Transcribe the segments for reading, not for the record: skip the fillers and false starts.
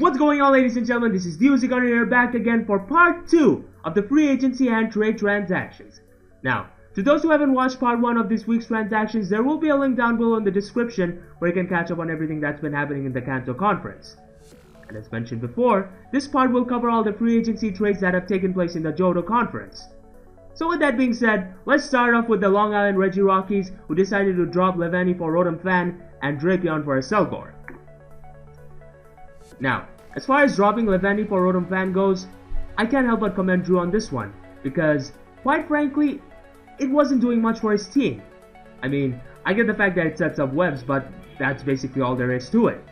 What's going on, ladies and gentlemen? This is Gunner here, back again for part 2 of the free agency and trade transactions. Now, to those who haven't watched part 1 of this week's transactions, there will be a link down below in the description where you can catch up on everything that's been happening in the Johto Conference. And as mentioned before, this part will cover all the free agency trades that have taken place in the Johto Conference. So with that being said, let's start off with the Long Island Reggi Rockies, who decided to drop Levani for Rotom Fan and Drapion for a Selgor. Now, as far as dropping Levani for Rotom Fan goes, I can't help but commend Drew on this one, because, quite frankly, it wasn't doing much for his team. I mean, I get the fact that it sets up webs, but that's basically all there is to it.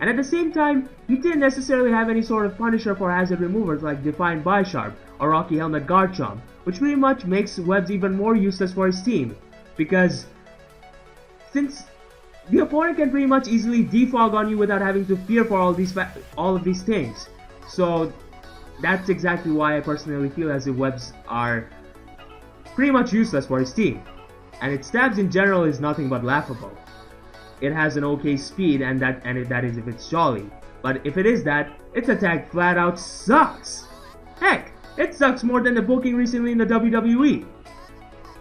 And at the same time, he didn't necessarily have any sort of punisher for hazard removers like Defiant Bisharp or Rocky Helmet Garchomp, which pretty much makes webs even more useless for his team, because since the opponent can pretty much easily defog on you without having to fear for all of these things. So that's exactly why I personally feel as if webs are pretty much useless for his team. And its stabs in general is nothing but laughable. It has an okay speed, and that is if it's jolly. But if it is that, its attack flat out sucks. Heck, it sucks more than the booking recently in the WWE.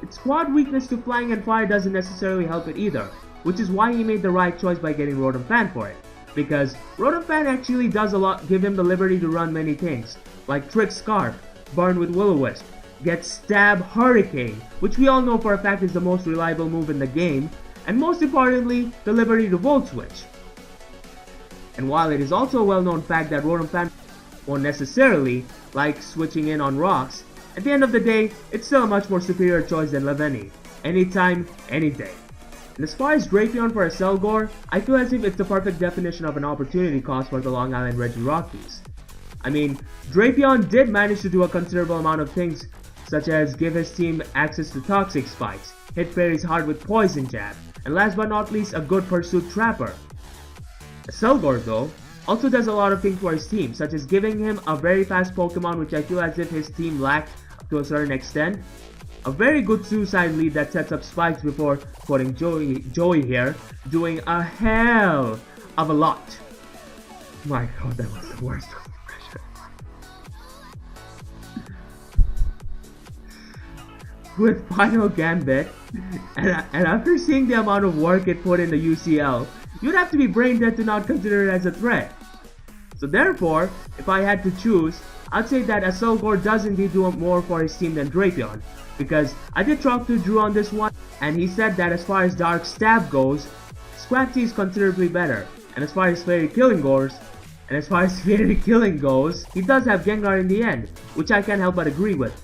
Its squad weakness to flying and fire doesn't necessarily help it either, which is why he made the right choice by getting Rotom Fan for it. Because Rotom Fan actually does give him the liberty to run many things, like Trick Scarf, Burn with Will-O-Wisp, get Stab Hurricane, which we all know for a fact is the most reliable move in the game, and most importantly, the liberty to Volt Switch. And while it is also a well-known fact that Rotom Fan won't necessarily like switching in on rocks, at the end of the day, it's still a much more superior choice than Levani. Anytime, any day. And as far as Drapion for a Selgor, I feel as if it's the perfect definition of an opportunity cost for the Long Island Reggi Rockies. I mean, Drapion did manage to do a considerable amount of things, such as give his team access to Toxic Spikes, hit fairies hard with Poison Jab, and last but not least, a good Pursuit Trapper. A Selgor, though, also does a lot of things for his team, such as giving him a very fast Pokemon, which I feel as if his team lacked to a certain extent, a very good suicide lead that sets up spikes before, quoting Joey here, doing a hell of a lot. My god, that was the worst impression. With Final Gambit, and after seeing the amount of work it put in the UCL, you'd have to be brain dead to not consider it as a threat. So therefore, if I had to choose, I'd say that a Selgor does indeed do more for his team than Drapion, because I did talk to Drew on this one, and he said that as far as Dark Stab goes, Scratchy is considerably better, and as far as Fairy Killing goes, he does have Gengar in the end, which I can't help but agree with.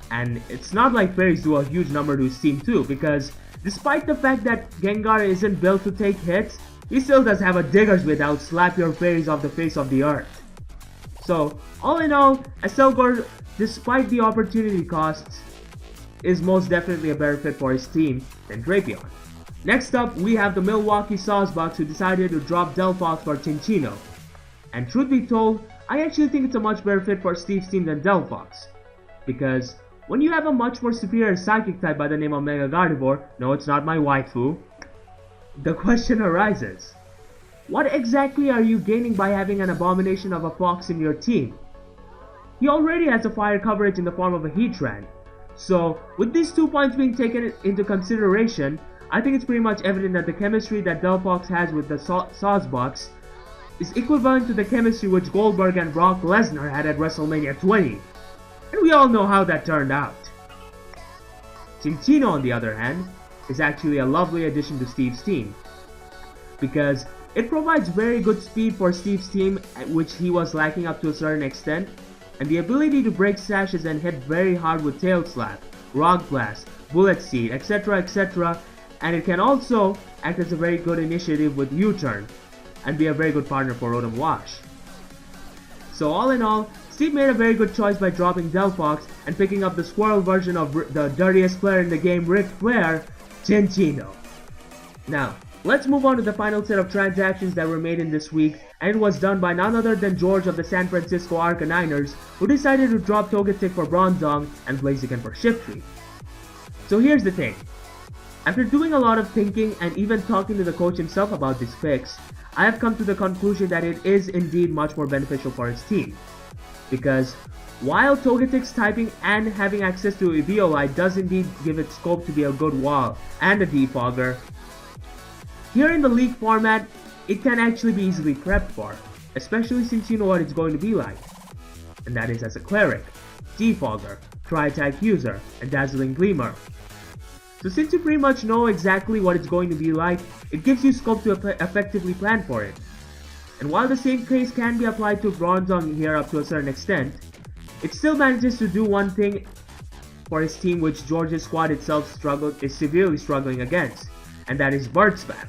And it's not like fairies do a huge number to his team too, because despite the fact that Gengar isn't built to take hits, he still does have a Digger's Wit that would slap your fairies off the face of the earth. So, all in all, a Selgor, despite the opportunity costs, is most definitely a better fit for his team than Drapion. Next up, we have the Milwaukee Saucebucks, who decided to drop Delphox for Cinccino. And truth be told, I actually think it's a much better fit for Steve's team than Delphox. Because when you have a much more superior Psychic type by the name of Mega Gardevoir, no, it's not my waifu, the question arises, what exactly are you gaining by having an abomination of a fox in your team? He already has a fire coverage in the form of a Heatran. So, with these 2 points being taken into consideration, I think it's pretty much evident that the chemistry that Delphox has with the Saucebucks is equivalent to the chemistry which Goldberg and Brock Lesnar had at WrestleMania 20. And we all know how that turned out. Cinccino, on the other hand, is actually a lovely addition to Steve's team, because it provides very good speed for Steve's team, which he was lacking up to a certain extent, and the ability to break sashes and hit very hard with Tail Slap, Rock Blast, Bullet Seed, etc, and it can also act as a very good initiative with U-Turn, and be a very good partner for Rotom Wash. So all in all, Steve made a very good choice by dropping Delphox and picking up the squirrel version of the dirtiest player in the game, Ric Flair, Cinccino. Now, let's move on to the final set of transactions that were made in this week, and it was done by none other than George of the San Francisco Arcaniners, who decided to drop Togetic for Bronzong and Blaziken for Shiftry. So here's the thing. After doing a lot of thinking and even talking to the coach himself about these picks, I have come to the conclusion that it is indeed much more beneficial for his team. Because while Togetic's typing and having access to Eviolite does indeed give it scope to be a good wall and a defogger, here in the League format, it can actually be easily prepped for, especially since you know what it's going to be like. And that is as a Cleric, Defogger, Tri-Attack user, and Dazzling Gleamer. So since you pretty much know exactly what it's going to be like, it gives you scope to effectively plan for it. And while the same case can be applied to Bronzong here up to a certain extent, it still manages to do one thing for his team which George's squad itself is severely struggling against, and that is Bird Spam.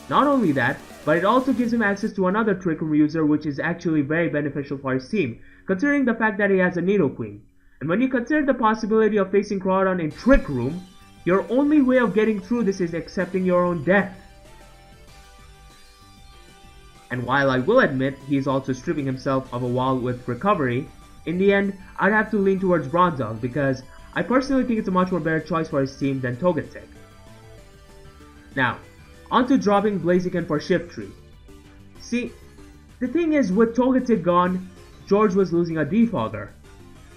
Not only that, but it also gives him access to another Trick Room user which is actually very beneficial for his team, considering the fact that he has a Nidoqueen. And when you consider the possibility of facing Groudon in Trick Room, your only way of getting through this is accepting your own death. And while I will admit he is also stripping himself of a wall with Recovery, in the end, I'd have to lean towards Bronzong because I personally think it's a much more better choice for his team than Togetic. Now, on to dropping Blaziken for Shiftry. See, the thing is, with Togetic gone, George was losing a Defogger.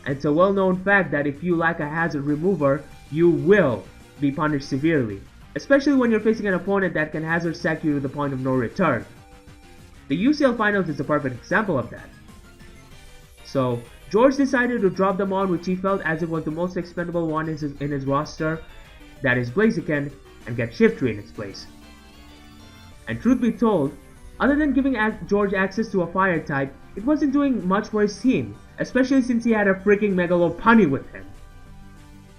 And it's a well-known fact that if you lack a hazard remover, you will be punished severely, especially when you're facing an opponent that can hazard sack you to the point of no return. The UCL Finals is a perfect example of that. So, George decided to drop the mon which he felt as it was the most expendable one in his roster, that is Blaziken, and get Shiftry in its place. And truth be told, other than giving George access to a fire type, it wasn't doing much for his team, especially since he had a freaking Megalopunny with him.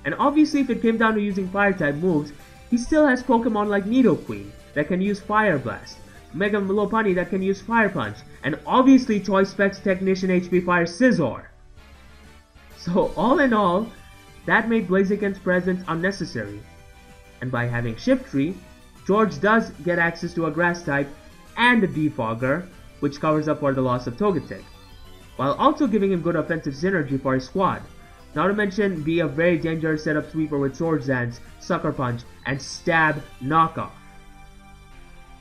And obviously if it came down to using fire type moves, he still has Pokemon like Nidoqueen that can use Fire Blast, Megalopunny that can use Fire Punch, and obviously Choice Specs Technician HP Fire Scizor. So all in all, that made Blaziken's presence unnecessary. And by having Shiftry, George does get access to a Grass type and a Defogger, which covers up for the loss of Togetic, while also giving him good offensive synergy for his squad, not to mention be a very dangerous setup sweeper with Swords Dance, Sucker Punch, and Stab Knockoff.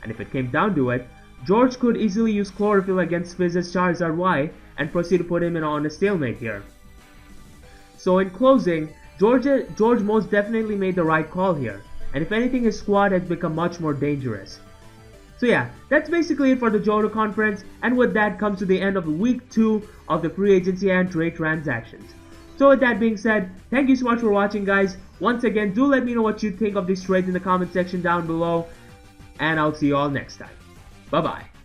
And if it came down to it, George could easily use Chlorophyll against Fizz's Charizard Y and proceed to put him on a stalemate here. So in closing, George most definitely made the right call here, and if anything his squad has become much more dangerous. So yeah, that's basically it for the Johto Conference, and with that comes to the end of week 2 of the free agency and trade transactions. So with that being said, thank you so much for watching guys. Once again, do let me know what you think of these trades in the comment section down below, and I'll see you all next time. Bye bye.